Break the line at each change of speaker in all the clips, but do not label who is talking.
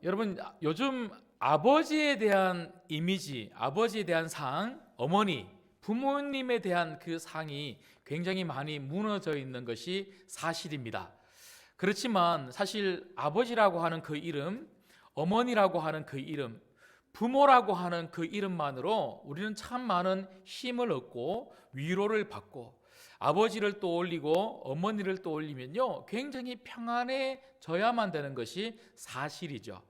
여러분 요즘 아버지에 대한 이미지, 아버지에 대한 상, 어머니, 부모님에 대한 그 상이 굉장히 많이 무너져 있는 것이 사실입니다. 그렇지만 사실 아버지라고 하는 그 이름, 어머니라고 하는 그 이름, 부모라고 하는 그 이름만으로 우리는 참 많은 힘을 얻고 위로를 받고, 아버지를 떠올리고 어머니를 떠올리면요 굉장히 평안해져야만 되는 것이 사실이죠.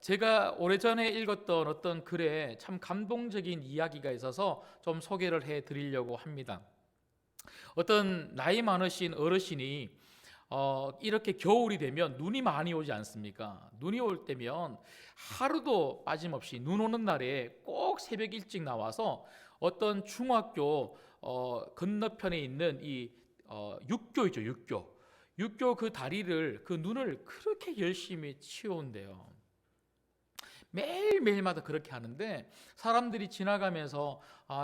제가 오래전에 읽었던 어떤 글에 참 감동적인 이야기가 있어서 좀 소개를 해 드리려고 합니다. 어떤 나이 많으신 어르신이 이렇게 겨울이 되면 눈이 많이 오지 않습니까? 눈이 올 때면 하루도 빠짐없이 눈 오는 날에 꼭 새벽 일찍 나와서 어떤 중학교 건너편에 있는 이 육교이죠, 육교 그 다리를, 그 눈을 그렇게 열심히 치워온대요. 매일매일마다 그렇게 하는데 사람들이 지나가면서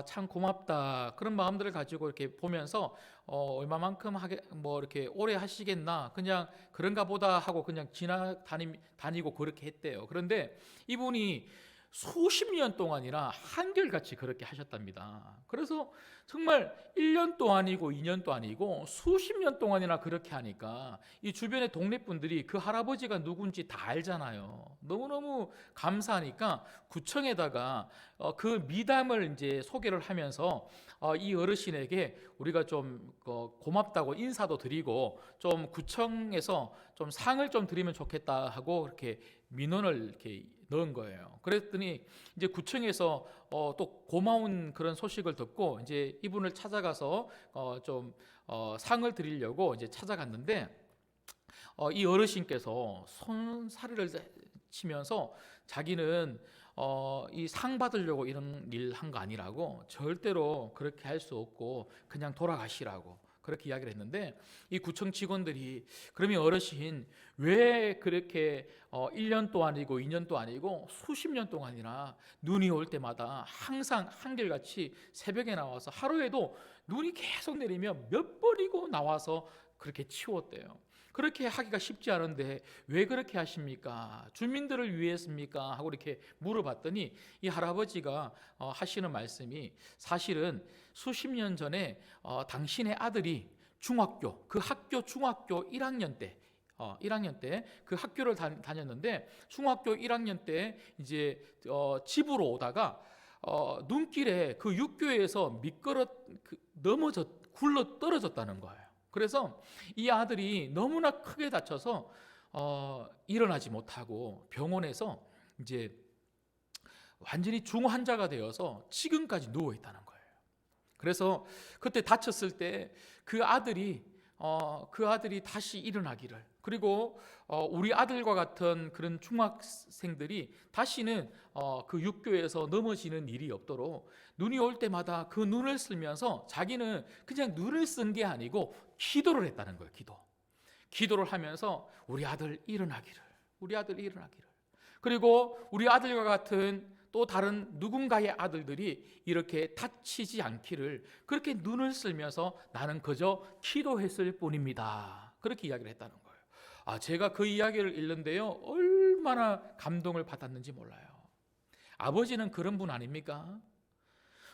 참 고맙다 그런 마음들을 가지고 이렇게 보면서 얼마만큼 뭐 이렇게 오래 하시겠나, 그냥 그런가 보다 하고 그냥 지나다니고 그렇게 했대요. 그런데 이분이 수십 년 동안이나 한결같이 그렇게 하셨답니다. 그래서 정말 1년도 아니고 2년도 아니고 수십 년 동안이나 그렇게 하니까 이 주변의 동네 분들이 그 할아버지가 누군지 다 알잖아요. 너무너무 감사하니까 구청에다가 그 미담을 이제 소개를 하면서 이 어르신에게 우리가 좀 고맙다고 인사도 드리고 좀 구청에서 좀 상을 좀 드리면 좋겠다 하고 이렇게 민원을 이렇게 넣은 거예요. 그랬더니 이제 구청에서 또 고마운 그런 소식을 듣고 이제 이분을 찾아가서 좀 상을 드리려고 이제 찾아갔는데 이 어르신께서 손사래를 치면서 자기는 이 상 받으려고 이런 일 한 거 아니라고, 절대로 그렇게 할 수 없고 그냥 돌아가시라고 그렇게 이야기를 했는데, 이 구청 직원들이 그러면 어르신 왜 그렇게 1년도 아니고 2년도 아니고 수십 년 동안이나 눈이 올 때마다 항상 한결같이 새벽에 나와서 하루에도 눈이 계속 내리면 몇 번이고 나와서 그렇게 치웠대요. 그렇게 하기가 쉽지 않은데 왜 그렇게 하십니까? 주민들을 위해서입니까? 하고 이렇게 물어봤더니 이 할아버지가 하시는 말씀이, 사실은 수십 년 전에 당신의 아들이 중학교, 그 학교 중학교 1학년 때 1학년 때 그 학교를 다녔는데, 중학교 1학년 때 이제 집으로 오다가 눈길에 그 육교에서 넘어져 굴러 떨어졌다는 거예요. 그래서 이 아들이 너무나 크게 다쳐서 일어나지 못하고 병원에서 이제 완전히 중환자가 되어서 지금까지 누워 있다는 거예요. 그래서 그때 다쳤을 때 그 아들이 다시 일어나기를, 그리고 우리 아들과 같은 그런 중학생들이 다시는 그 육교에서 넘어지는 일이 없도록 눈이 올 때마다 그 눈을 쓰면서 자기는 그냥 눈을 쓴 게 아니고 기도를 했다는 거예요. 기도를 하면서 우리 아들 일어나기를, 그리고 우리 아들과 같은 또 다른 누군가의 아들들이 이렇게 다치지 않기를, 그렇게 눈을 쓸면서 나는 그저 기도했을 뿐입니다. 그렇게 이야기를 했다는 거예요. 제가 그 이야기를 읽는데요 얼마나 감동을 받았는지 몰라요. 아버지는 그런 분 아닙니까?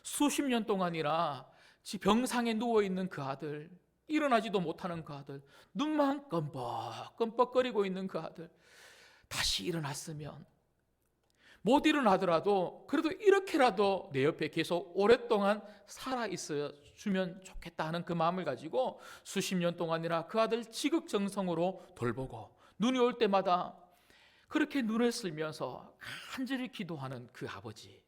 수십 년 동안이나 병상에 누워있는 그 아들, 일어나지도 못하는 그 아들, 눈만 껌뻑껌뻑거리고 있는 그 아들, 다시 일어났으면, 못 일어나더라도 그래도 이렇게라도 내 옆에 계속 오랫동안 살아있어 주면 좋겠다 하는 그 마음을 가지고 수십 년 동안이나 그 아들 지극정성으로 돌보고, 눈이 올 때마다 그렇게 눈을 쓸면서 간절히 기도하는 그 아버지.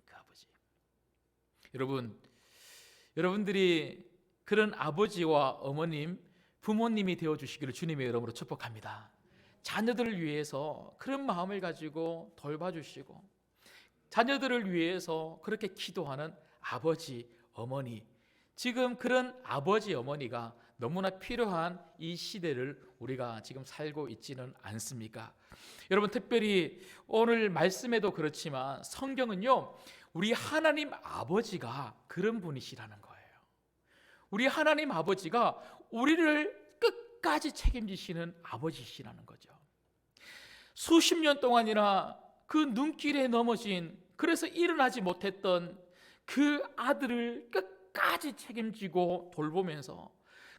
여러분들이 그런 아버지와 어머님, 부모님이 되어주시기를 주님의 이름으로 축복합니다. 자녀들을 위해서 그런 마음을 가지고 돌봐주시고, 자녀들을 위해서 그렇게 기도하는 아버지, 어머니, 지금 그런 아버지, 어머니가 너무나 필요한 이 시대를 우리가 지금 살고 있지는 않습니까? 여러분, 특별히 오늘 말씀에도 그렇지만 성경은요 우리 하나님 아버지가 그런 분이시라는 거예요. 우리 하나님 아버지가 우리를 끝까지 책임지시는 아버지시라는 거죠. 수십 년 동안이나 그 눈길에 넘어진, 그래서 일어나지 못했던 그 아들을 끝까지 책임지고 돌보면서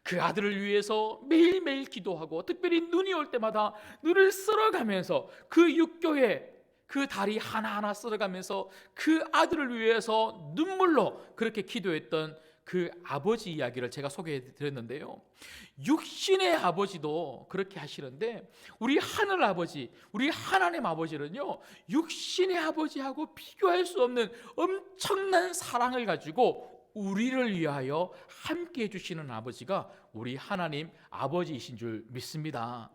그 아들을 위해서 매일매일 기도하고, 특별히 눈이 올 때마다 눈을 쓸어가면서 그 육교에 그 다리 하나하나 쓸어가면서 그 아들을 위해서 눈물로 그렇게 기도했던 그 아버지 이야기를 제가 소개해 드렸는데요. 육신의 아버지도 그렇게 하시는데, 우리 하늘 아버지, 우리 하나님 아버지는요, 육신의 아버지하고 비교할 수 없는 엄청난 사랑을 가지고 우리를 위하여 함께 해주시는 아버지가 우리 하나님 아버지이신 줄 믿습니다.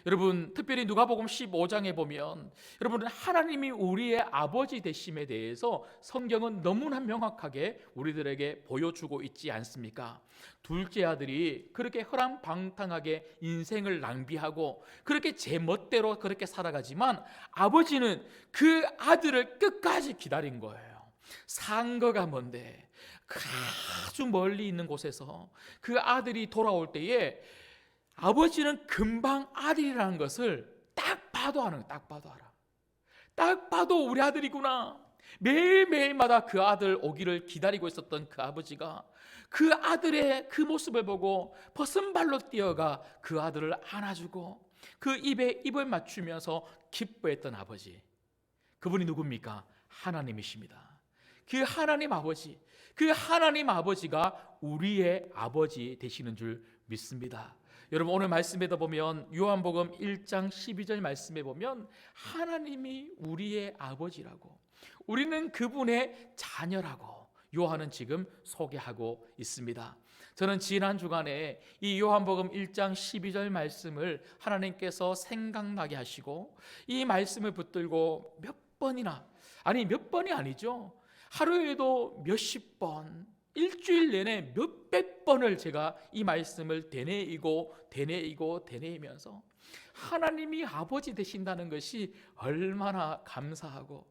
여러분, 특별히 누가복음 15장에 보면 여러분, 하나님이 우리의 아버지 되심에 대해서 성경은 너무나 명확하게 우리들에게 보여주고 있지 않습니까? 둘째 아들이 그렇게 허랑방탕하게 인생을 낭비하고 그렇게 제멋대로 그렇게 살아가지만, 아버지는 그 아들을 끝까지 기다린 거예요. 상거가 뭔데 아주 멀리 있는 곳에서 그 아들이 돌아올 때에 아버지는 금방 아들이라는 것을 딱 봐도 아는 거예요. 딱 봐도 알아. 딱 봐도 우리 아들이구나. 매일매일마다 그 아들 오기를 기다리고 있었던 그 아버지가 그 아들의 그 모습을 보고 벗은 발로 뛰어가 그 아들을 안아주고 그 입에 입을 맞추면서 기뻐했던 아버지, 그분이 누굽니까? 하나님이십니다. 그 하나님 아버지, 그 하나님 아버지가 우리의 아버지 되시는 줄 믿습니다. 여러분, 오늘 말씀에도 보면 요한복음 1장 12절 말씀에 보면 하나님이 우리의 아버지라고, 우리는 그분의 자녀라고 요한은 지금 소개하고 있습니다. 저는 지난 주간에 이 요한복음 1장 12절 말씀을 하나님께서 생각나게 하시고 이 말씀을 붙들고 몇 번이나, 아니 몇 번이 아니죠, 하루에도 몇십 번, 일주일 내내 몇백 번을 제가 이 말씀을 되뇌이면서 하나님이 아버지 되신다는 것이 얼마나 감사하고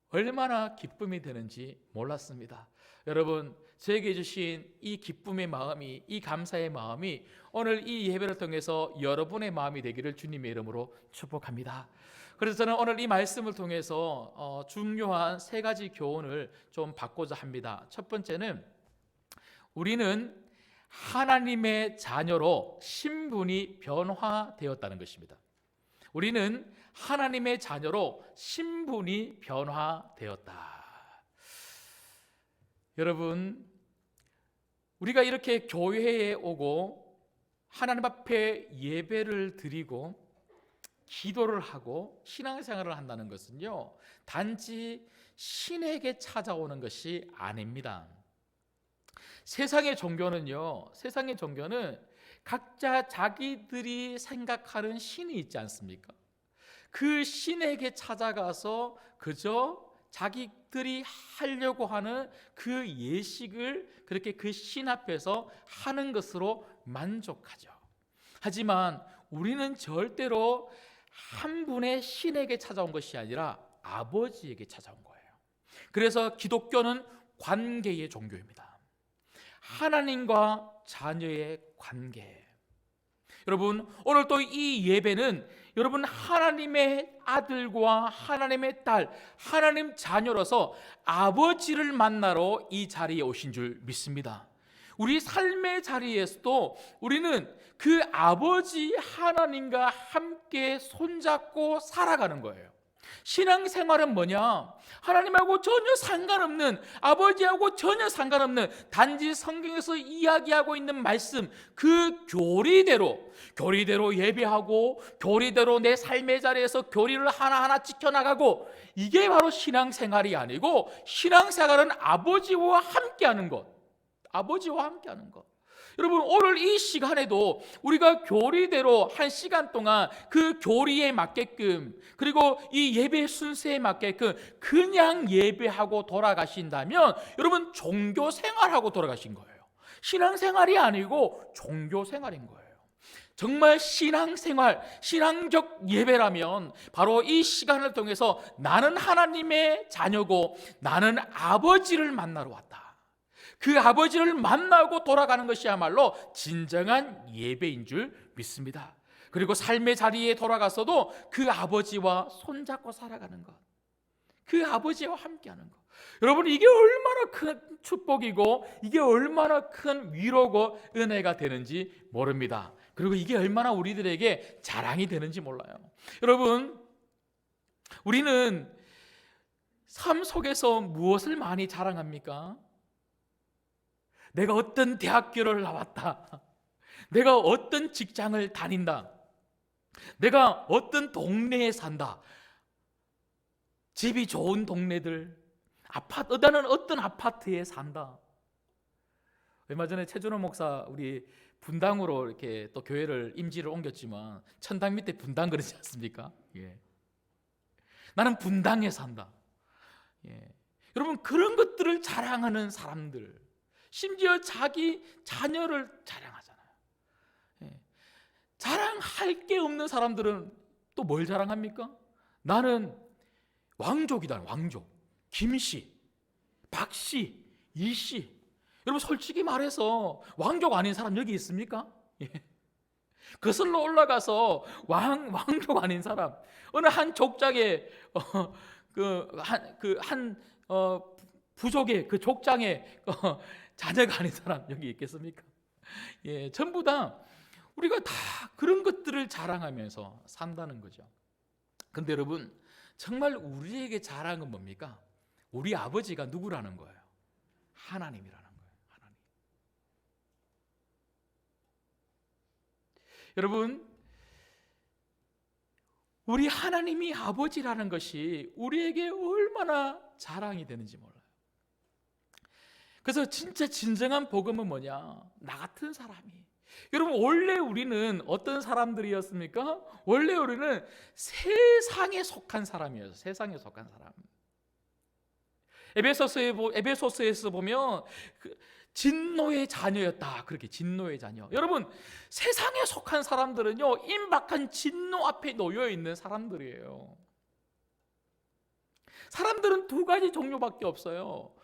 얼마나 기쁨이 되는지 몰랐습니다. 여러분, 저에게 주신 이 기쁨의 마음이, 이 감사의 마음이 오늘 이 예배를 통해서 여러분의 마음이 되기를 주님의 이름으로 축복합니다. 그래서 저는 오늘 이 말씀을 통해서 중요한 세 가지 교훈을 좀 받고자 합니다. 첫 번째는 우리는 하나님의 자녀로 신분이 변화되었다는 것입니다. 우리는 하나님의 자녀로 신분이 변화되었다. 여러분, 우리가 이렇게 교회에 오고 하나님 앞에 예배를 드리고 기도를 하고 신앙생활을 한다는 것은요, 단지 신에게 찾아오는 것이 아닙니다. 세상의 종교는 각자 자기들이 생각하는 신이 있지 않습니까? 그 신에게 찾아가서 그저 자기들이 하려고 하는 그 예식을 그렇게 그 신 앞에서 하는 것으로 만족하죠. 하지만 우리는 절대로 한 분의 신에게 찾아온 것이 아니라 아버지에게 찾아온 거예요. 그래서 기독교는 관계의 종교입니다. 하나님과 자녀의 관계. 여러분, 오늘 또 이 예배는 여러분 하나님의 아들과 하나님의 딸, 하나님 자녀로서 아버지를 만나러 이 자리에 오신 줄 믿습니다. 우리 삶의 자리에서도 우리는 그 아버지 하나님과 함께 손잡고 살아가는 거예요. 신앙생활은 뭐냐? 하나님하고 전혀 상관없는, 아버지하고 전혀 상관없는, 단지 성경에서 이야기하고 있는 말씀, 그 교리대로 예배하고 교리대로 내 삶의 자리에서 교리를 하나하나 지켜나가고, 이게 바로 신앙생활이 아니고 신앙생활은 아버지와 함께하는 것. 여러분, 오늘 이 시간에도 우리가 교리대로 한 시간 동안 그 교리에 맞게끔, 그리고 이 예배 순서에 맞게끔 그냥 예배하고 돌아가신다면 여러분 종교생활하고 돌아가신 거예요. 신앙생활이 아니고 종교생활인 거예요. 정말 신앙생활, 신앙적 예배라면 바로 이 시간을 통해서 나는 하나님의 자녀고 나는 아버지를 만나러 왔다, 그 아버지를 만나고 돌아가는 것이야말로 진정한 예배인 줄 믿습니다. 그리고 삶의 자리에 돌아갔어도 그 아버지와 손잡고 살아가는 것, 그 아버지와 함께하는 것. 여러분, 이게 얼마나 큰 축복이고 이게 얼마나 큰 위로고 은혜가 되는지 모릅니다. 그리고 이게 얼마나 우리들에게 자랑이 되는지 몰라요. 여러분, 우리는 삶 속에서 무엇을 많이 자랑합니까? 내가 어떤 대학교를 나왔다, 내가 어떤 직장을 다닌다, 내가 어떤 동네에 산다, 집이 좋은 동네들, 나는 어떤 아파트에 산다. 얼마 전에 최준호 목사 우리 분당으로 이렇게 또 교회를 임지를 옮겼지만 천당 밑에 분당 그러지 않습니까? 예. 나는 분당에 산다. 예. 여러분, 그런 것들을 자랑하는 사람들, 심지어 자기 자녀를 자랑하잖아요. 예. 자랑할 게 없는 사람들은 또 뭘 자랑합니까? 나는 왕족이다. 왕족. 김씨, 박씨, 이씨. 여러분, 솔직히 말해서 왕족 아닌 사람 여기 있습니까? 예. 거슬러 올라가서 왕족 아닌 사람, 어느 한 족장에 부족의 그 족장에 자녀가 아닌 사람 여기 있겠습니까? 예, 전부 다 우리가 다 그런 것들을 자랑하면서 산다는 거죠. 근데 여러분, 정말 우리에게 자랑은 뭡니까? 우리 아버지가 누구라는 거예요? 하나님이라는 거예요. 하나님. 여러분, 우리 하나님이 아버지라는 것이 우리에게 얼마나 자랑이 되는지 몰라요. 그래서 진짜 진정한 복음은 뭐냐? 나 같은 사람이. 여러분, 원래 우리는 어떤 사람들이었습니까? 원래 우리는 세상에 속한 사람이었어요. 세상에 속한 사람. 에베소서에서 보면 진노의 자녀였다. 그렇게 진노의 자녀. 여러분, 세상에 속한 사람들은요, 임박한 진노 앞에 놓여 있는 사람들이에요. 사람들은 두 가지 종류밖에 없어요.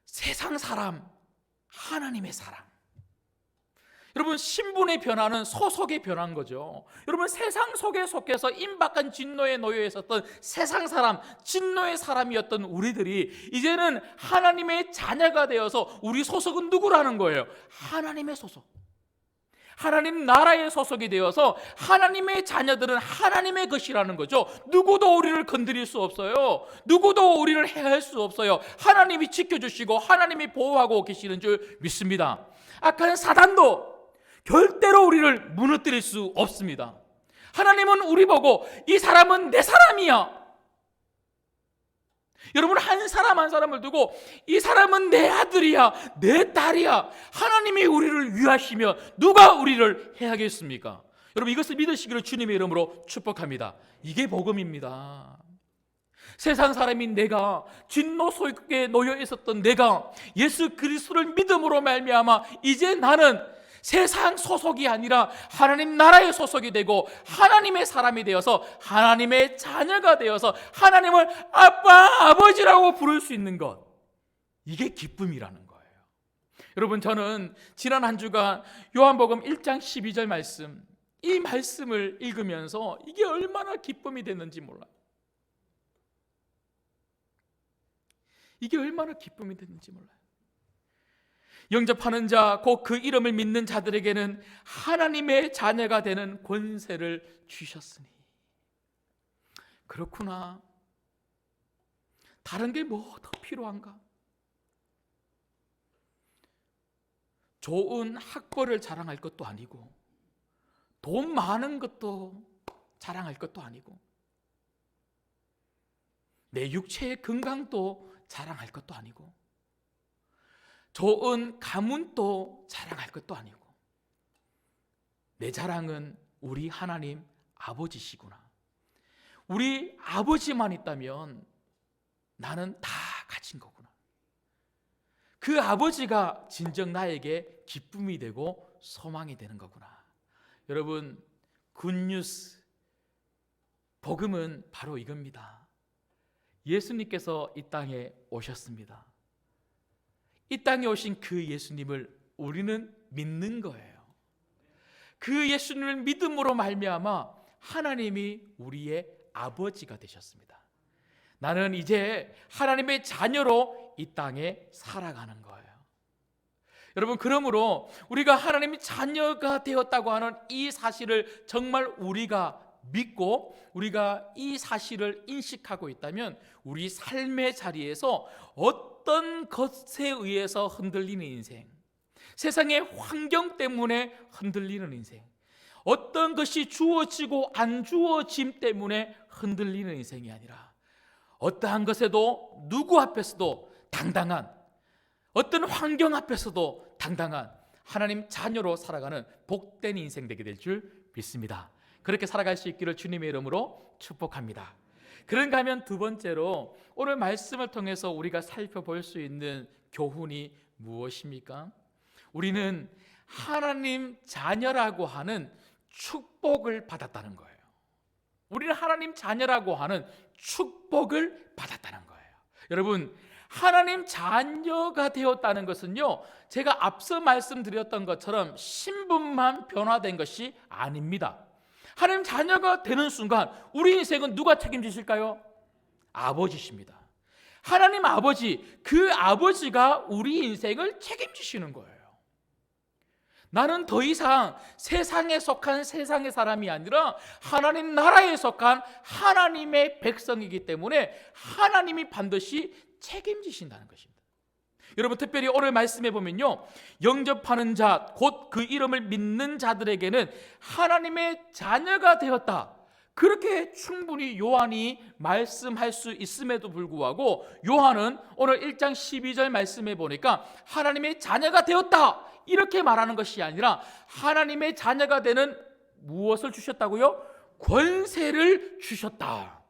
세상 사람, 하나님의 사람. 여러분, 신분의 변화는 소속의 변화인 거죠. 여러분, 세상 속에 속해서 임박한 진노에 놓여 있었던 세상 사람, 진노의 사람이었던 우리들이 이제는 하나님의 자녀가 되어서 우리 소속은 누구라는 거예요? 하나님의 소속. 하나님 나라의 소속이 되어서 하나님의 자녀들은 하나님의 것이라는 거죠. 누구도 우리를 건드릴 수 없어요. 누구도 우리를 해할 수 없어요. 하나님이 지켜주시고 하나님이 보호하고 계시는 줄 믿습니다. 악한 사단도 절대로 우리를 무너뜨릴 수 없습니다. 하나님은 우리 보고 이 사람은 내 사람이야. 여러분, 한 사람 한 사람을 두고 이 사람은 내 아들이야, 내 딸이야. 하나님이 우리를 위하시며 누가 우리를 해하겠습니까? 여러분, 이것을 믿으시기를 주님의 이름으로 축복합니다. 이게 복음입니다. 세상 사람인 내가, 진노 속에 놓여 있었던 내가 예수 그리스도를 믿음으로 말미암아 이제 나는 세상 소속이 아니라 하나님 나라의 소속이 되고 하나님의 사람이 되어서 하나님의 자녀가 되어서 하나님을 아빠, 아버지라고 부를 수 있는 것, 이게 기쁨이라는 거예요. 여러분, 저는 지난 한 주간 요한복음 1장 12절 말씀, 이 말씀을 읽으면서 이게 얼마나 기쁨이 됐는지 몰라요. 이게 얼마나 기쁨이 됐는지 몰라요. 영접하는 자, 곧 그 이름을 믿는 자들에게는 하나님의 자녀가 되는 권세를 주셨으니. 그렇구나. 다른 게 뭐 더 필요한가? 좋은 학벌을 자랑할 것도 아니고, 돈 많은 것도 자랑할 것도 아니고, 내 육체의 건강도 자랑할 것도 아니고, 좋은 가문도 자랑할 것도 아니고, 내 자랑은 우리 하나님 아버지시구나. 우리 아버지만 있다면 나는 다 가진 거구나. 그 아버지가 진정 나에게 기쁨이 되고 소망이 되는 거구나. 여러분, 굿뉴스, 복음은 바로 이겁니다. 예수님께서 이 땅에 오셨습니다. 이 땅에 오신 그 예수님을 우리는 믿는 거예요. 그 예수님을 믿음으로 말미암아 하나님이 우리의 아버지가 되셨습니다. 나는 이제 하나님의 자녀로 이 땅에 살아가는 거예요. 여러분, 그러므로 우리가 하나님의 자녀가 되었다고 하는 이 사실을 정말 우리가 믿고 우리가 이 사실을 인식하고 있다면 우리 삶의 자리에서 어떤 것에 의해서 흔들리는 인생, 세상의 환경 때문에 흔들리는 인생, 어떤 것이 주어지고 안 주어짐 때문에 흔들리는 인생이 아니라 어떠한 것에도 누구 앞에서도 당당한, 어떤 환경 앞에서도 당당한 하나님 자녀로 살아가는 복된 인생 되게 될 줄 믿습니다. 그렇게 살아갈 수 있기를 주님의 이름으로 축복합니다. 그런가 하면 두 번째로 오늘 말씀을 통해서 우리가 살펴볼 수 있는 교훈이 무엇입니까? 우리는 하나님 자녀라고 하는 축복을 받았다는 거예요. 우리는 하나님 자녀라고 하는 축복을 받았다는 거예요. 여러분, 하나님 자녀가 되었다는 것은요, 제가 앞서 말씀드렸던 것처럼 신분만 변화된 것이 아닙니다. 하나님 자녀가 되는 순간 우리 인생은 누가 책임지실까요? 아버지십니다. 하나님 아버지, 그 아버지가 우리 인생을 책임지시는 거예요. 나는 더 이상 세상에 속한 세상의 사람이 아니라 하나님 나라에 속한 하나님의 백성이기 때문에 하나님이 반드시 책임지신다는 것입니다. 여러분, 특별히 오늘 말씀해 보면요, 영접하는 자, 곧 그 이름을 믿는 자들에게는 하나님의 자녀가 되었다, 그렇게 충분히 요한이 말씀할 수 있음에도 불구하고 요한은 오늘 1장 12절 말씀해 보니까 하나님의 자녀가 되었다 이렇게 말하는 것이 아니라 하나님의 자녀가 되는 무엇을 주셨다고요? 권세를 주셨다.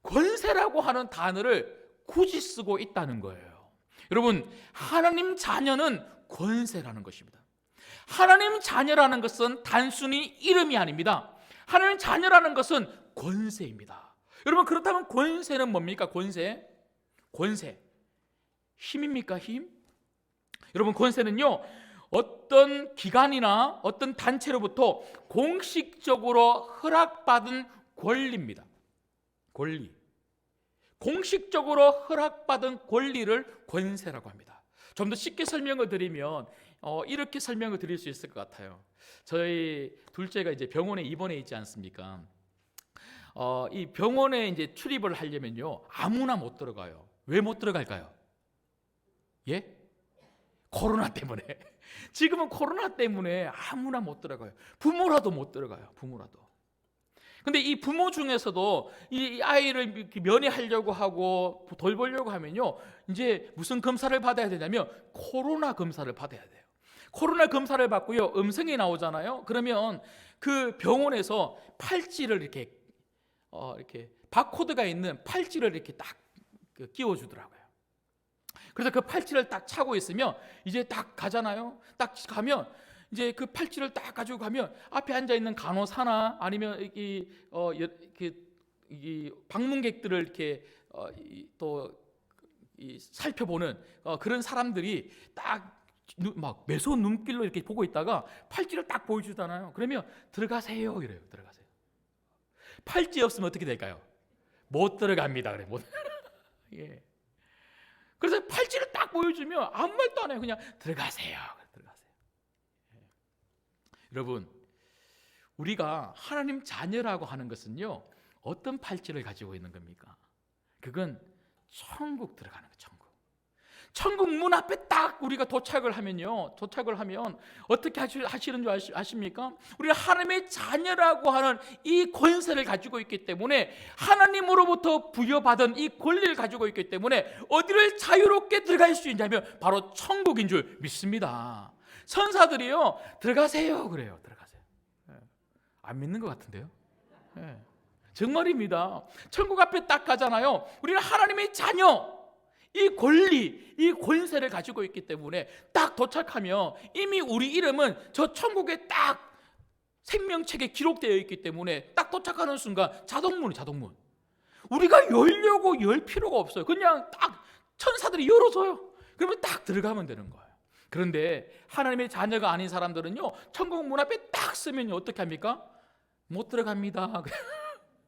권세라고 하는 단어를 굳이 쓰고 있다는 거예요. 여러분, 하나님 자녀는 권세라는 것입니다. 하나님 자녀라는 것은 단순히 이름이 아닙니다. 하나님 자녀라는 것은 권세입니다. 여러분, 그렇다면 권세는 뭡니까? 권세? 권세. 힘입니까? 힘? 여러분, 권세는요, 어떤 기관이나 어떤 단체로부터 공식적으로 허락받은 권리입니다. 권리. 공식적으로 허락받은 권리를 권세라고 합니다. 좀 더 쉽게 설명을 드리면 이렇게 설명을 드릴 수 있을 것 같아요. 저희 둘째가 이제 병원에 입원해 있지 않습니까? 이 병원에 이제 출입을 하려면요, 아무나 못 들어가요. 왜 못 들어갈까요? 예? 코로나 때문에. 지금은 코로나 때문에 아무나 못 들어가요. 부모라도 못 들어가요. 부모라도. 근데 이 부모 중에서도 이 아이를 면회하려고 하고 돌보려고 하면요, 이제 무슨 검사를 받아야 되냐면 코로나 검사를 받아야 돼요. 코로나 검사를 받고요, 음성이 나오잖아요. 그러면 그 병원에서 팔찌를 이렇게 바코드가 있는 팔찌를 이렇게 딱 끼워주더라고요. 그래서 그 팔찌를 딱 차고 있으면 이제 딱 가잖아요. 딱 가면 이제 그 팔찌를 딱 가지고 가면 앞에 앉아 있는 간호사나 아니면 이 방문객들을 이렇게 살펴보는 그런 사람들이 딱 막 매서운 눈길로 이렇게 보고 있다가 팔찌를 딱 보여주잖아요. 그러면 들어가세요 이래요. 들어가세요. 팔찌 없으면 어떻게 될까요? 못 들어갑니다. 그래. 못. 예. 그래서 팔찌를 딱 보여주면 아무 말도 안 해요. 그냥 들어가세요. 들어가세요. 예. 여러분, 우리가 하나님 자녀라고 하는 것은요, 어떤 팔찌를 가지고 있는 겁니까? 그건 천국 들어가는 거예요. 천국 문 앞에 딱 우리가 도착을 하면 어떻게 하시는 줄 아십니까? 우리가 하나님의 자녀라고 하는 이 권세를 가지고 있기 때문에, 하나님으로부터 부여받은 이 권리를 가지고 있기 때문에 어디를 자유롭게 들어갈 수 있냐면 바로 천국인 줄 믿습니다. 천사들이요, 들어가세요 그래요. 들어가세요. 안 믿는 것 같은데요? 정말입니다. 천국 앞에 딱 가잖아요. 우리는 하나님의 자녀, 이 권리, 이 권세를 가지고 있기 때문에 딱 도착하면 이미 우리 이름은 저 천국에 딱 생명책에 기록되어 있기 때문에 딱 도착하는 순간 자동문. 우리가 열려고 열 필요가 없어요. 그냥 딱 천사들이 열어줘요. 그러면 딱 들어가면 되는 거예요. 그런데 하나님의 자녀가 아닌 사람들은요, 천국 문 앞에 딱 쓰면요 어떻게 합니까? 못 들어갑니다.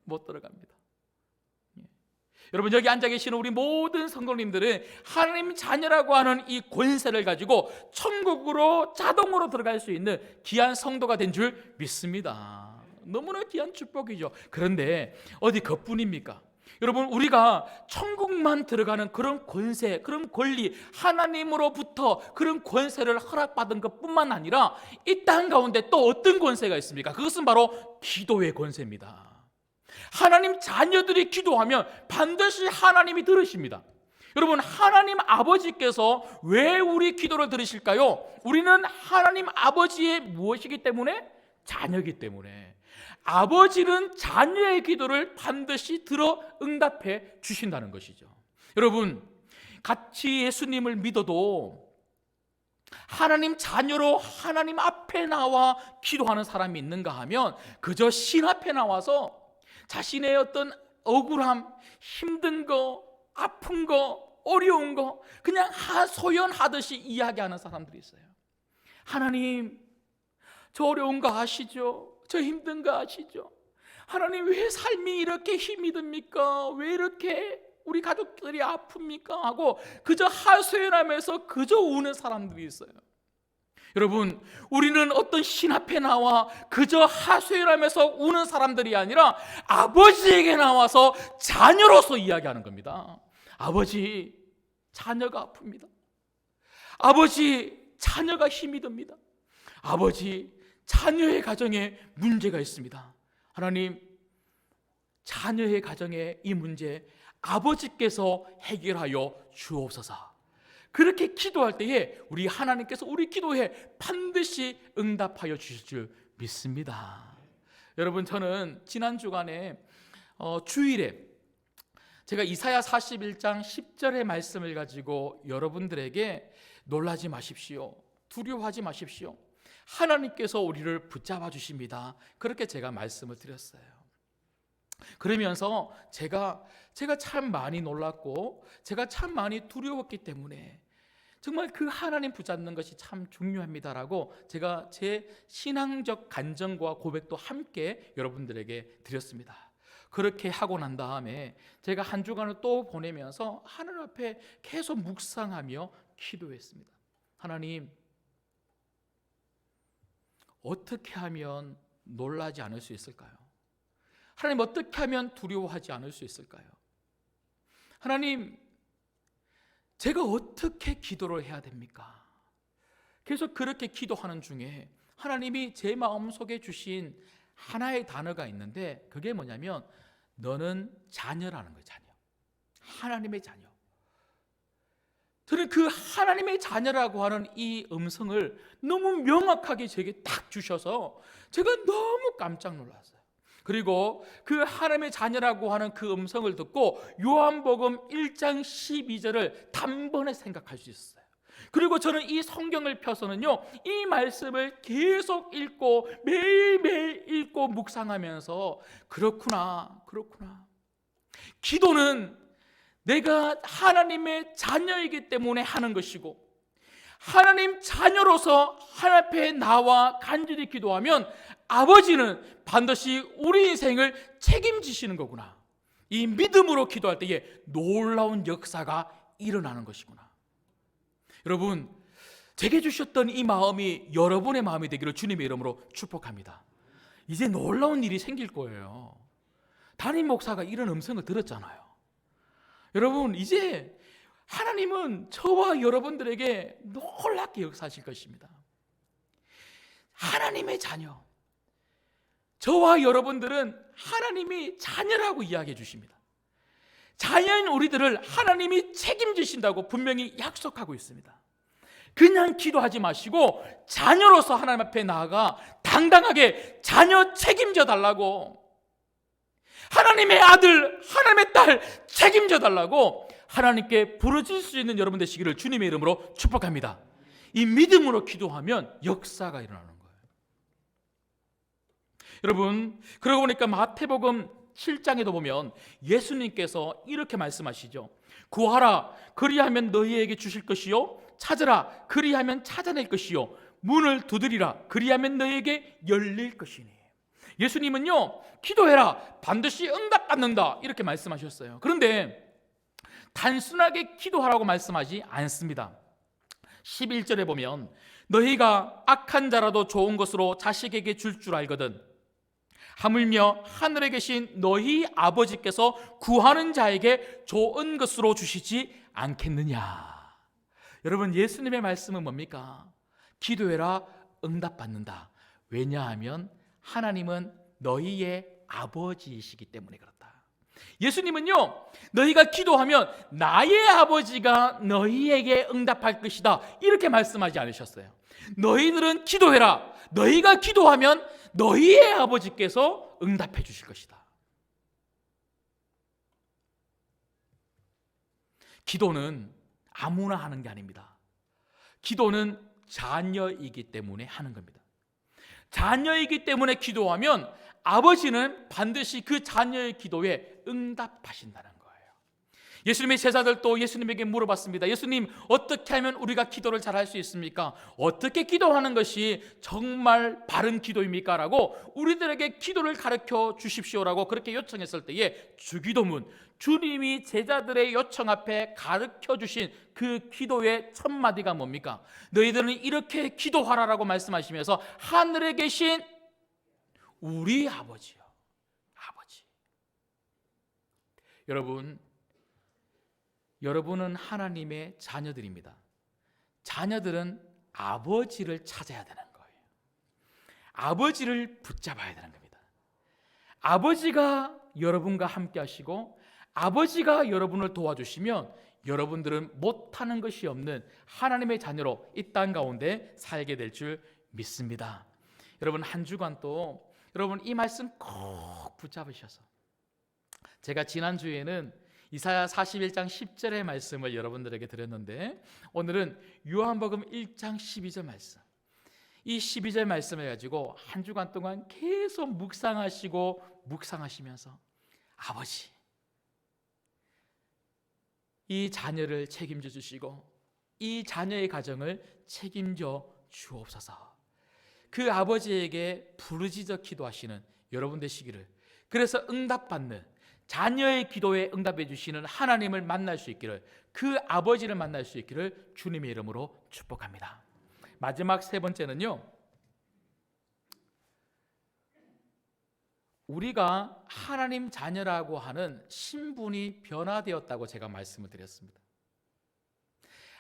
못 들어갑니다. 여러분, 여기 앉아 계시는 우리 모든 성도님들은 하나님 자녀라고 하는 이 권세를 가지고 천국으로 자동으로 들어갈 수 있는 귀한 성도가 된 줄 믿습니다. 너무나 귀한 축복이죠. 그런데 어디 그뿐입니까? 여러분, 우리가 천국만 들어가는 그런 권세, 그런 권리, 하나님으로부터 그런 권세를 허락받은 것뿐만 아니라 이 땅 가운데 또 어떤 권세가 있습니까? 그것은 바로 기도의 권세입니다. 하나님 자녀들이 기도하면 반드시 하나님이 들으십니다. 여러분, 하나님 아버지께서 왜 우리 기도를 들으실까요? 우리는 하나님 아버지의 무엇이기 때문에? 자녀이기 때문에. 아버지는 자녀의 기도를 반드시 들어 응답해 주신다는 것이죠. 여러분, 같이 예수님을 믿어도 하나님 자녀로 하나님 앞에 나와 기도하는 사람이 있는가 하면 그저 신 앞에 나와서 자신의 어떤 억울함, 힘든 거, 아픈 거, 어려운 거 그냥 하소연하듯이 이야기하는 사람들이 있어요. 하나님, 저 어려운 거 아시죠? 저 힘든 거 아시죠? 하나님, 왜 삶이 이렇게 힘이 듭니까? 왜 이렇게 우리 가족들이 아픕니까? 하고 그저 하소연하면서 그저 우는 사람들이 있어요. 여러분, 우리는 어떤 신 앞에 나와 그저 하소연하면서 우는 사람들이 아니라 아버지에게 나와서 자녀로서 이야기하는 겁니다. 아버지, 자녀가 아픕니다. 아버지, 자녀가 힘이 듭니다. 아버지, 자녀의 가정에 문제가 있습니다. 하나님, 자녀의 가정에 이 문제 아버지께서 해결하여 주옵소서. 그렇게 기도할 때에 우리 하나님께서 우리 기도에 반드시 응답하여 주실 줄 믿습니다. 여러분, 저는 지난 주간에 주일에 제가 이사야 41장 10절의 말씀을 가지고 여러분들에게 놀라지 마십시오, 두려워하지 마십시오, 하나님께서 우리를 붙잡아 주십니다, 그렇게 제가 말씀을 드렸어요. 그러면서 제가 참 많이 놀랐고 제가 참 많이 두려웠기 때문에 정말 그 하나님 붙잡는 것이 참 중요합니다라고 제가 제 신앙적 간증과 고백도 함께 여러분들에게 드렸습니다. 그렇게 하고 난 다음에 제가 한 주간을 또 보내면서 하늘 앞에 계속 묵상하며 기도했습니다. 하나님, 어떻게 하면 놀라지 않을 수 있을까요? 하나님, 어떻게 하면 두려워하지 않을 수 있을까요? 하나님, 제가 어떻게 기도를 해야 됩니까? 계속 그렇게 기도하는 중에 하나님이 제 마음속에 주신 하나의 단어가 있는데 그게 뭐냐면 너는 자녀라는 거예요. 자녀. 하나님의 자녀. 저는 그 하나님의 자녀라고 하는 이 음성을 너무 명확하게 제게 딱 주셔서 제가 너무 깜짝 놀랐어요. 그리고 그 하나님의 자녀라고 하는 그 음성을 듣고 요한복음 1장 12절을 단번에 생각할 수 있었어요. 그리고 저는 이 성경을 펴서는요, 이 말씀을 계속 읽고 매일매일 읽고 묵상하면서 그렇구나. 기도는 내가 하나님의 자녀이기 때문에 하는 것이고 하나님 자녀로서 하나님 앞에 나와 간절히 기도하면 아버지는 반드시 우리 인생을 책임지시는 거구나. 이 믿음으로 기도할 때에 놀라운 역사가 일어나는 것이구나. 여러분, 제게 주셨던 이 마음이 여러분의 마음이 되기를 주님의 이름으로 축복합니다. 이제 놀라운 일이 생길 거예요. 담임 목사가 이런 음성을 들었잖아요. 여러분, 이제 하나님은 저와 여러분들에게 놀랍게 역사하실 것입니다. 하나님의 자녀, 저와 여러분들은 하나님이 자녀라고 이야기해 주십니다. 자녀인 우리들을 하나님이 책임지신다고 분명히 약속하고 있습니다. 그냥 기도하지 마시고 자녀로서 하나님 앞에 나아가 당당하게 자녀 책임져 달라고, 하나님의 아들, 하나님의 딸 책임져 달라고 하나님께 부르짖을 수 있는 여러분 되시기를 주님의 이름으로 축복합니다. 이 믿음으로 기도하면 역사가 일어나는 거예요. 여러분, 그러고 보니까 마태복음 7장에도 보면 예수님께서 이렇게 말씀하시죠. 구하라 그리하면 너희에게 주실 것이요, 찾으라 그리하면 찾아낼 것이요, 문을 두드리라 그리하면 너희에게 열릴 것이니. 예수님은요, 기도해라 반드시 응답받는다 이렇게 말씀하셨어요. 그런데 단순하게 기도하라고 말씀하지 않습니다. 11절에 보면 너희가 악한 자라도 좋은 것으로 자식에게 줄 줄 알거든 하물며 하늘에 계신 너희 아버지께서 구하는 자에게 좋은 것으로 주시지 않겠느냐. 여러분, 예수님의 말씀은 뭡니까? 기도해라 응답받는다. 왜냐하면 하나님은 너희의 아버지이시기 때문에 그렇다. 예수님은요, 너희가 기도하면 나의 아버지가 너희에게 응답할 것이다 이렇게 말씀하지 않으셨어요. 너희들은 기도해라. 너희가 기도하면 너희의 아버지께서 응답해 주실 것이다. 기도는 아무나 하는 게 아닙니다. 기도는 자녀이기 때문에 하는 겁니다. 자녀이기 때문에 기도하면 아버지는 반드시 그 자녀의 기도에 응답하신다는 거예요. 예수님의 제자들도 예수님에게 물어봤습니다. 예수님, 어떻게 하면 우리가 기도를 잘할 수 있습니까? 어떻게 기도하는 것이 정말 바른 기도입니까? 라고 우리들에게 기도를 가르쳐 주십시오라고 그렇게 요청했을 때에 주기도문, 주님이 제자들의 요청 앞에 가르쳐 주신 그 기도의 첫 마디가 뭡니까? 너희들은 이렇게 기도하라라고 말씀하시면서 하늘에 계신 우리 아버지요. 아버지. 여러분은 하나님의 자녀들입니다. 자녀들은 아버지를 찾아야 되는 거예요. 아버지를 붙잡아야 되는 겁니다. 아버지가 여러분과 함께 하시고 아버지가 여러분을 도와주시면 여러분들은 못하는 것이 없는 하나님의 자녀로 이 땅 가운데 살게 될 줄 믿습니다. 여러분, 한 주간 또 여러분 이 말씀 꼭 붙잡으셔서, 제가 지난주에는 이사야 41장 10절의 말씀을 여러분들에게 드렸는데 오늘은 요한복음 1장 12절 말씀, 이 12절 말씀을 가지고 한 주간 동안 계속 묵상하시면서 아버지, 이 자녀를 책임져 주시고 이 자녀의 가정을 책임져 주옵소서. 그 아버지에게 부르짖어 기도하시는 여러분 되시기를, 그래서 응답받는 자녀의 기도에 응답해 주시는 하나님을 만날 수 있기를, 그 아버지를 만날 수 있기를 주님의 이름으로 축복합니다. 마지막 세 번째는요, 우리가 하나님 자녀라고 하는 신분이 변화되었다고 제가 말씀을 드렸습니다.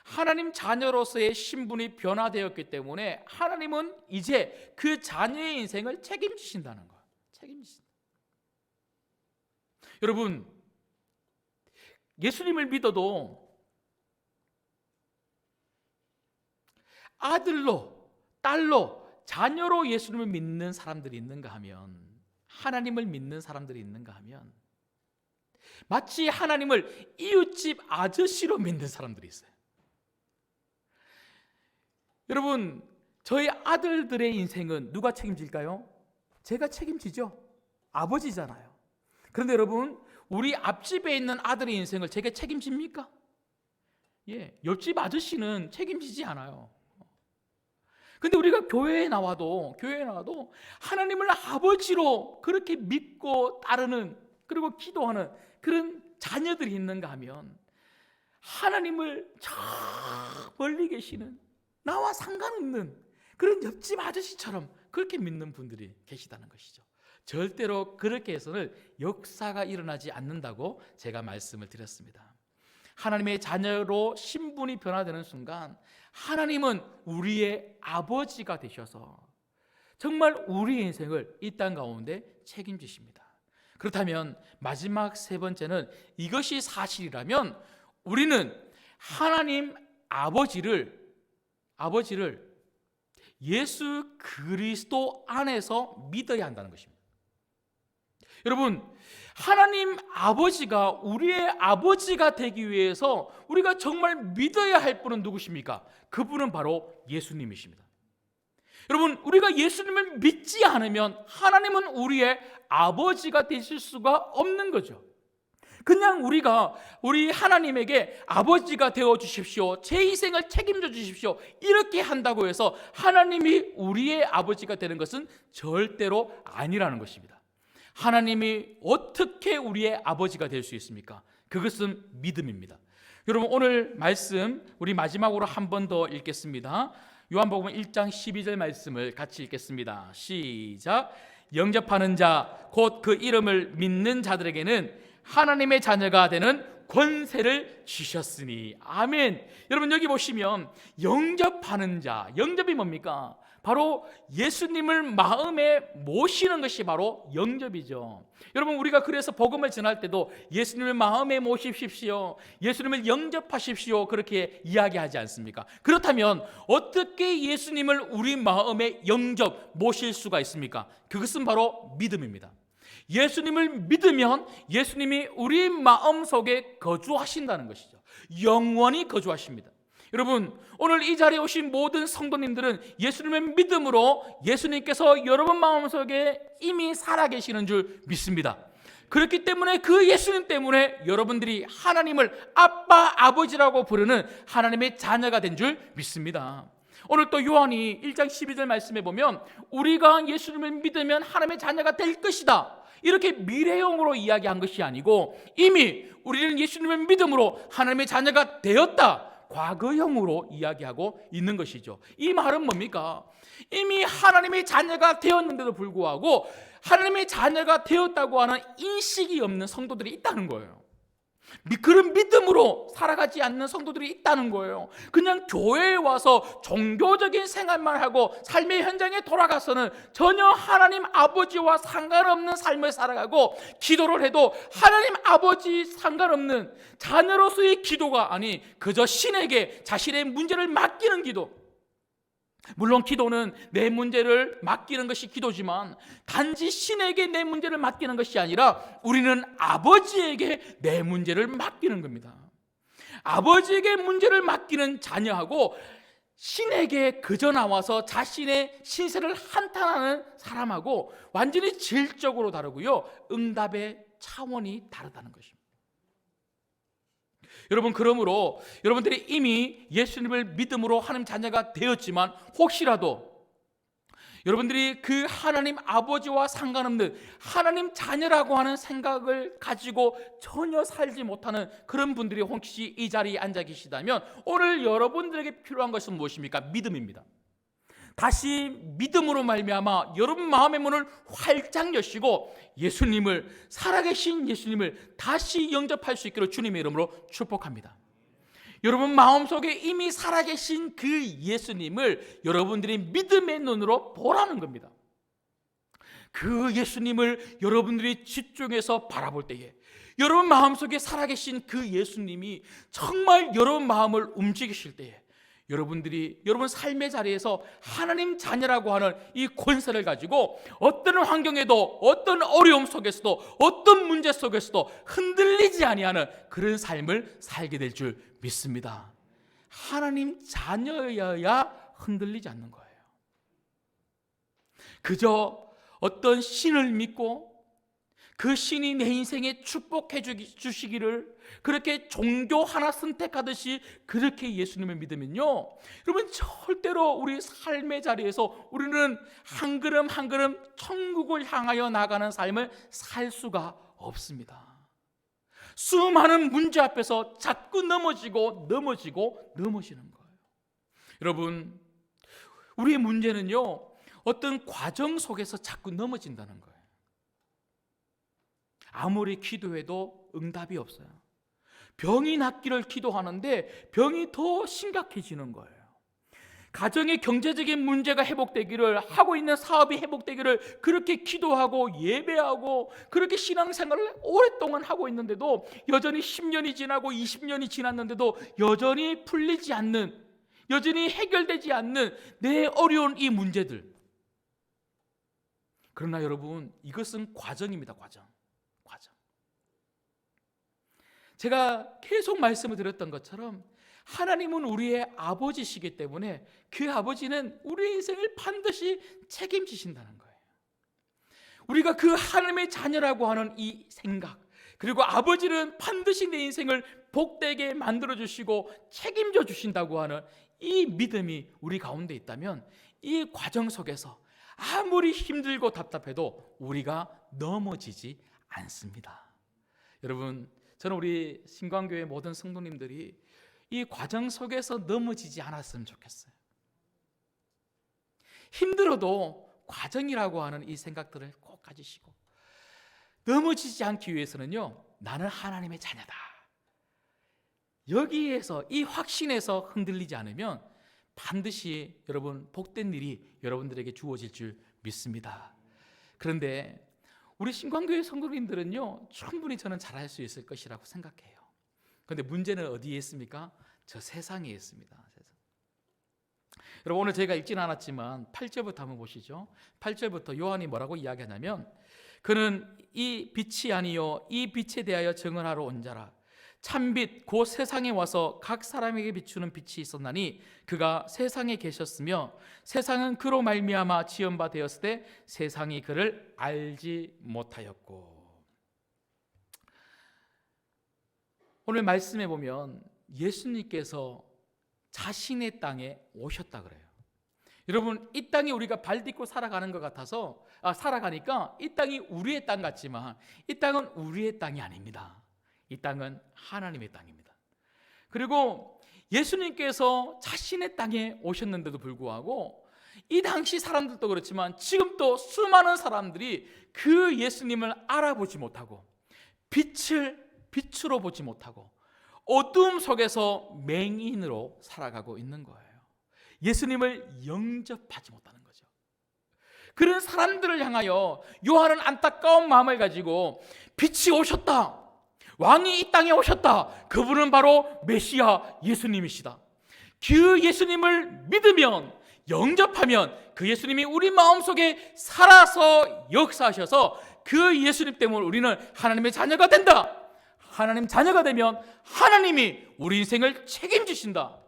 하나님 자녀로서의 신분이 변화되었기 때문에 하나님은 이제 그 자녀의 인생을 책임지신다는 거예요. 책임지신다. 여러분, 예수님을 믿어도 아들로, 딸로, 자녀로 예수님을 믿는 사람들이 있는가 하면, 하나님을 믿는 사람들이 있는가 하면 마치 하나님을 이웃집 아저씨로 믿는 사람들이 있어요. 여러분, 저희 아들들의 인생은 누가 책임질까요? 제가 책임지죠. 아버지잖아요. 그런데 여러분, 우리 앞집에 있는 아들의 인생을 제가 책임집니까? 예, 옆집 아저씨는 책임지지 않아요. 근데 우리가 교회에 나와도 하나님을 아버지로 그렇게 믿고 따르는, 그리고 기도하는 그런 자녀들이 있는가 하면 하나님을 저 멀리 계시는, 나와 상관없는 그런 옆집 아저씨처럼 그렇게 믿는 분들이 계시다는 것이죠. 절대로 그렇게 해서는 역사가 일어나지 않는다고 제가 말씀을 드렸습니다. 하나님의 자녀로 신분이 변화되는 순간 하나님은 우리의 아버지가 되셔서 정말 우리의 인생을 이 땅 가운데 책임지십니다. 그렇다면 마지막 세 번째는, 이것이 사실이라면 우리는 하나님 아버지를 예수 그리스도 안에서 믿어야 한다는 것입니다. 여러분, 하나님 아버지가 우리의 아버지가 되기 위해서 우리가 정말 믿어야 할 분은 누구십니까? 그분은 바로 예수님이십니다. 여러분, 우리가 예수님을 믿지 않으면 하나님은 우리의 아버지가 되실 수가 없는 거죠. 그냥 우리가 우리 하나님에게 아버지가 되어 주십시오, 제 인생을 책임져 주십시오, 이렇게 한다고 해서 하나님이 우리의 아버지가 되는 것은 절대로 아니라는 것입니다. 하나님이 어떻게 우리의 아버지가 될 수 있습니까? 그것은 믿음입니다. 여러분, 오늘 말씀 우리 마지막으로 한 번 더 읽겠습니다. 요한복음 1장 12절 말씀을 같이 읽겠습니다. 시작. 영접하는 자 곧 그 이름을 믿는 자들에게는 하나님의 자녀가 되는 권세를 주셨으니. 아멘. 여러분, 여기 보시면 영접하는 자, 영접이 뭡니까? 바로 예수님을 마음에 모시는 것이 바로 영접이죠. 여러분, 우리가 그래서 복음을 전할 때도 예수님을 마음에 모십시오, 예수님을 영접하십시오, 그렇게 이야기하지 않습니까? 그렇다면 어떻게 예수님을 우리 마음에 영접, 모실 수가 있습니까? 그것은 바로 믿음입니다. 예수님을 믿으면 예수님이 우리 마음속에 거주하신다는 것이죠. 영원히 거주하십니다. 여러분, 오늘 이 자리에 오신 모든 성도님들은 예수님의 믿음으로 예수님께서 여러분 마음속에 이미 살아계시는 줄 믿습니다. 그렇기 때문에 그 예수님 때문에 여러분들이 하나님을 아빠, 아버지라고 부르는 하나님의 자녀가 된 줄 믿습니다. 오늘 또 요한이 1장 12절 말씀에 보면 우리가 예수님을 믿으면 하나님의 자녀가 될 것이다, 이렇게 미래형으로 이야기한 것이 아니고 이미 우리는 예수님을 믿음으로 하나님의 자녀가 되었다, 과거형으로 이야기하고 있는 것이죠. 이 말은 뭡니까? 이미 하나님의 자녀가 되었는데도 불구하고 하나님의 자녀가 되었다고 하는 인식이 없는 성도들이 있다는 거예요. 그런 믿음으로 살아가지 않는 성도들이 있다는 거예요. 그냥 교회에 와서 종교적인 생활만 하고 삶의 현장에 돌아가서는 전혀 하나님 아버지와 상관없는 삶을 살아가고, 기도를 해도 하나님 아버지 상관없는 자녀로서의 기도가 아니 그저 신에게 자신의 문제를 맡기는 기도. 물론 기도는 내 문제를 맡기는 것이 기도지만 단지 신에게 내 문제를 맡기는 것이 아니라 우리는 아버지에게 내 문제를 맡기는 겁니다. 아버지에게 문제를 맡기는 자녀하고 신에게 그저 나와서 자신의 신세를 한탄하는 사람하고 완전히 질적으로 다르고요, 응답의 차원이 다르다는 것입니다. 여러분, 그러므로 여러분들이 이미 예수님을 믿음으로 하나님 자녀가 되었지만 혹시라도 여러분들이 그 하나님 아버지와 상관없는 하나님 자녀라고 하는 생각을 가지고 전혀 살지 못하는 그런 분들이 혹시 이 자리에 앉아 계시다면 오늘 여러분들에게 필요한 것은 무엇입니까? 믿음입니다. 다시 믿음으로 말미암아 여러분 마음의 문을 활짝 여시고 예수님을, 살아계신 예수님을 다시 영접할 수 있기를 주님의 이름으로 축복합니다. 여러분 마음속에 이미 살아계신 그 예수님을 여러분들이 믿음의 눈으로 보라는 겁니다. 그 예수님을 여러분들이 집중해서 바라볼 때에 여러분 마음속에 살아계신 그 예수님이 정말 여러분 마음을 움직이실 때에 여러분들이 여러분 삶의 자리에서 하나님 자녀라고 하는 이 권세를 가지고 어떤 환경에도, 어떤 어려움 속에서도, 어떤 문제 속에서도 흔들리지 아니하는 그런 삶을 살게 될 줄 믿습니다. 하나님 자녀여야 흔들리지 않는 거예요. 그저 어떤 신을 믿고 그 신이 내 인생에 축복해 주시기를 그렇게 종교 하나 선택하듯이 그렇게 예수님을 믿으면요, 여러분 절대로 우리 삶의 자리에서 우리는 한 걸음 한 걸음 천국을 향하여 나가는 삶을 살 수가 없습니다. 수많은 문제 앞에서 자꾸 넘어지는 거예요. 여러분, 우리의 문제는요, 어떤 과정 속에서 자꾸 넘어진다는 거예요. 아무리 기도해도 응답이 없어요. 병이 낫기를 기도하는데 병이 더 심각해지는 거예요. 가정의 경제적인 문제가 회복되기를, 하고 있는 사업이 회복되기를 그렇게 기도하고 예배하고 그렇게 신앙생활을 오랫동안 하고 있는데도 여전히 10년이 지나고 20년이 지났는데도 여전히 풀리지 않는, 여전히 해결되지 않는 내 어려운 이 문제들. 그러나 여러분, 이것은 과정입니다. 과정. 제가 계속 말씀을 드렸던 것처럼 하나님은 우리의 아버지시기 때문에 그 아버지는 우리의 인생을 반드시 책임지신다는 거예요. 우리가 그 하나님의 자녀라고 하는 이 생각, 그리고 아버지는 반드시 내 인생을 복되게 만들어 주시고 책임져 주신다고 하는 이 믿음이 우리 가운데 있다면 이 과정 속에서 아무리 힘들고 답답해도 우리가 넘어지지 않습니다. 여러분, 저는 우리 신광교회 모든 성도님들이 이 과정 속에서 넘어지지 않았으면 좋겠어요. 힘들어도 과정이라고 하는 이 생각들을 꼭 가지시고 넘어지지 않기 위해서는요, 나는 하나님의 자녀다, 여기에서 이 확신에서 흔들리지 않으면 반드시 여러분 복된 일이 여러분들에게 주어질 줄 믿습니다. 그런데 우리 신광교회 성도님들은요, 충분히 저는 잘할 수 있을 것이라고 생각해요. 그런데 문제는 어디에 있습니까? 저 세상에 있습니다. 여러분, 오늘 저희가 읽지는 않았지만 8절부터 한번 보시죠. 8절부터 요한이 뭐라고 이야기하냐면, 그는 이 빛이 아니요 이 빛에 대하여 증언하러 온 자라. 참빛 곧 세상에 와서 각 사람에게 비추는 빛이 있었나니 그가 세상에 계셨으며 세상은 그로 말미암아 지은 바 되었을 때 세상이 그를 알지 못하였고. 오늘 말씀에 보면 예수님께서 자신의 땅에 오셨다 그래요. 여러분, 이 땅이 우리가 발 딛고 살아가는 것 같아서 살아가니까 이 땅이 우리의 땅 같지만 이 땅은 우리의 땅이 아닙니다. 이 땅은 하나님의 땅입니다. 그리고 예수님께서 자신의 땅에 오셨는데도 불구하고 이 당시 사람들도 그렇지만 지금 또 수많은 사람들이 그 예수님을 알아보지 못하고 빛으로 보지 못하고 어둠 속에서 맹인으로 살아가고 있는 거예요. 예수님을 영접하지 못하는 거죠. 그런 사람들을 향하여 요한은 안타까운 마음을 가지고 빛이 오셨다, 왕이 이 땅에 오셨다, 그분은 바로 메시아 예수님이시다, 그 예수님을 믿으면 영접하면 그 예수님이 우리 마음속에 살아서 역사하셔서 그 예수님 때문에 우리는 하나님의 자녀가 된다, 하나님 자녀가 되면 하나님이 우리 인생을 책임지신다,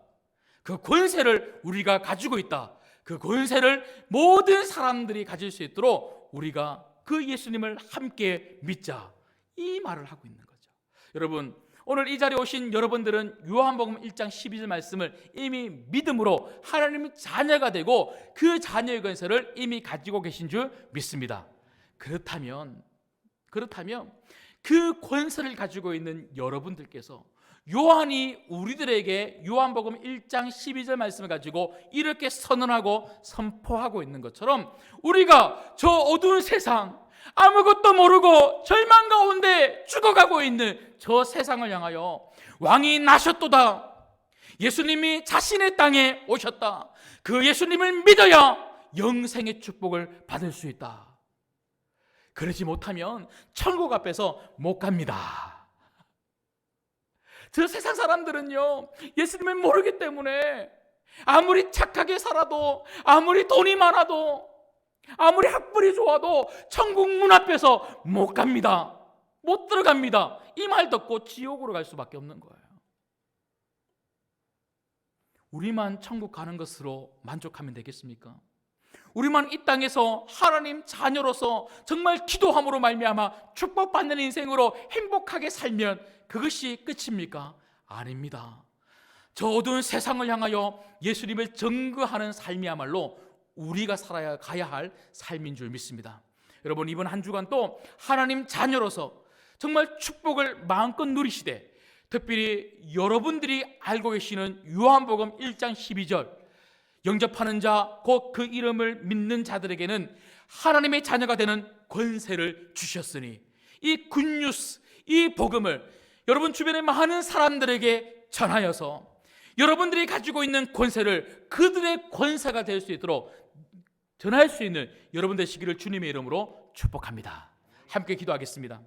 그 권세를 우리가 가지고 있다, 그 권세를 모든 사람들이 가질 수 있도록 우리가 그 예수님을 함께 믿자, 이 말을 하고 있는 거죠. 여러분, 오늘 이 자리에 오신 여러분들은 요한복음 1장 12절 말씀을 이미 믿음으로 하나님의 자녀가 되고 그 자녀의 권세를 이미 가지고 계신 줄 믿습니다. 그렇다면 그 권세를 가지고 있는 여러분들께서 요한이 우리들에게 요한복음 1장 12절 말씀을 가지고 이렇게 선언하고 선포하고 있는 것처럼 우리가 저 어두운 세상, 아무것도 모르고 절망 가운데 죽어가고 있는 저 세상을 향하여 왕이 나셨도다, 예수님이 자신의 땅에 오셨다, 그 예수님을 믿어야 영생의 축복을 받을 수 있다. 그러지 못하면 천국 앞에서 못 갑니다. 저 세상 사람들은요, 예수님을 모르기 때문에 아무리 착하게 살아도, 아무리 돈이 많아도, 아무리 학벌이 좋아도 천국 문 앞에서 못 갑니다. 못 들어갑니다. 이 말 듣고 지옥으로 갈 수밖에 없는 거예요. 우리만 천국 가는 것으로 만족하면 되겠습니까? 우리만 이 땅에서 하나님 자녀로서 정말 기도함으로 말미암아 축복받는 인생으로 행복하게 살면 그것이 끝입니까? 아닙니다. 저 어두운 세상을 향하여 예수님을 증거하는 삶이야말로 우리가 가야 할 삶인 줄 믿습니다. 여러분, 이번 한 주간 또 하나님 자녀로서 정말 축복을 마음껏 누리시되, 특별히 여러분들이 알고 계시는 요한복음 1장 12절, 영접하는 자, 곧 그 이름을 믿는 자들에게는 하나님의 자녀가 되는 권세를 주셨으니, 이 굿뉴스, 이 복음을 여러분 주변의 많은 사람들에게 전하여서 여러분들이 가지고 있는 권세를 그들의 권세가 될 수 있도록 전할 수 있는 여러분 되시기를 주님의 이름으로 축복합니다. 함께 기도하겠습니다.